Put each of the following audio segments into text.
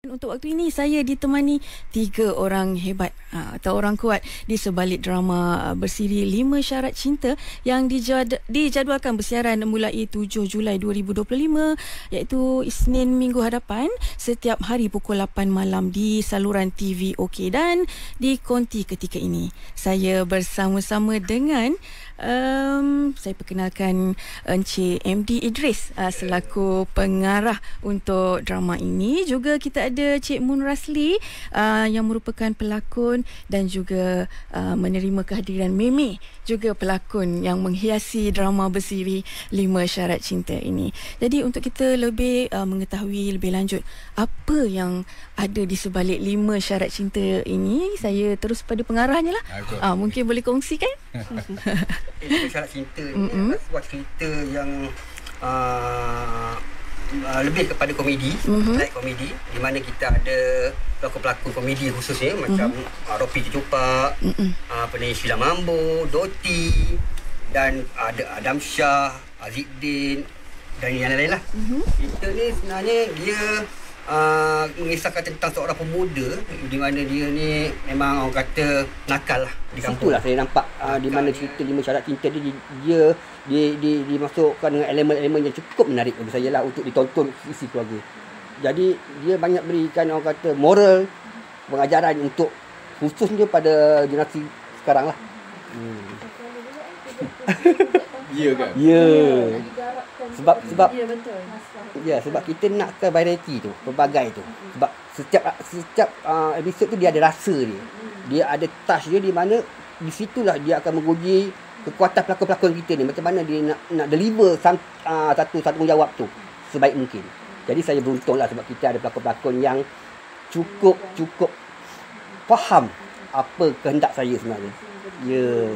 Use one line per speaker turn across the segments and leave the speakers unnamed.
Untuk waktu ini saya ditemani 3 orang hebat atau orang kuat di sebalik drama bersiri 5 Syarat Cinta yang dijadualkan bersiaran mulai 7 Julai 2025 iaitu Isnin minggu hadapan setiap hari pukul 8 malam di saluran TV OK. Dan di konti ketika ini saya bersama-sama dengan saya perkenalkan Encik MD Idris selaku pengarah untuk drama ini. Juga kita ada Cik Mun Rasli yang merupakan pelakon dan juga menerima kehadiran Meme, juga pelakon yang menghiasi drama bersiri 5 Syarat Cinta ini. Jadi untuk kita lebih mengetahui lebih lanjut apa yang ada di sebalik 5 Syarat Cinta ini, saya terus pada pengarahnya lah. Mungkin boleh kongsikan?
5 Syarat Cinta ni adalah sebuah cerita yang lebih kepada komedi, like komedi, di mana kita ada pelakon-pelakon komedi khususnya macam Ropi Cupak, penyanyi Sheila Mambo, Doti, dan ada Adam Shah, Azizdin dan yang lain-lain lah. Cerita ni sebenarnya dia mengisahkan tentang seorang pemuda di mana dia ni memang orang kata nakal lah di kampung. Itulah saya nampak di mana cerita 5 Syarat Cinta dia dimasukkan dengan elemen-elemen yang cukup menarik bagi saya lah untuk ditonton isi keluarga. Jadi dia banyak berikan orang kata moral, pengajaran untuk khususnya pada generasi sekarang lah.
Ya kan?
Ya. Sebab ya, betul. Ya, sebab kita nak ke variety tu, pelbagai tu. Sebab setiap episod tu dia ada rasa dia. Dia ada touch dia di mana di situlah dia akan menguji kekuatan pelakon-pelakon kita ni, macam mana dia nak deliver satu tanggungjawab tu sebaik mungkin. Jadi saya beruntunglah sebab kita ada pelakon-pelakon yang cukup faham apa kehendak saya sebenarnya. Ya.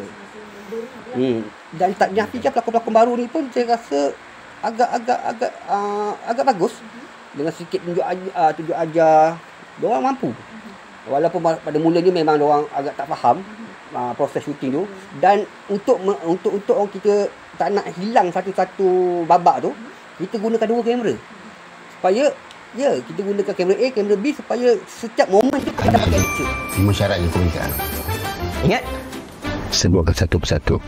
Dan tak dinafikan pelakon-pelakon baru ni pun saya rasa agak bagus. Dengan sikit tunjuk ajar, diorang mampu. Walaupun pada mulanya memang diorang agak tak faham proses syuting tu, dan untuk orang kita tak nak hilang satu-satu babak tu, kita gunakan 2 kamera supaya kita gunakan kamera A, kamera B supaya setiap momen kita ada pakai picture.
5 syarat yang kau minta.
Ingat?
Sebuahkan satu persatu.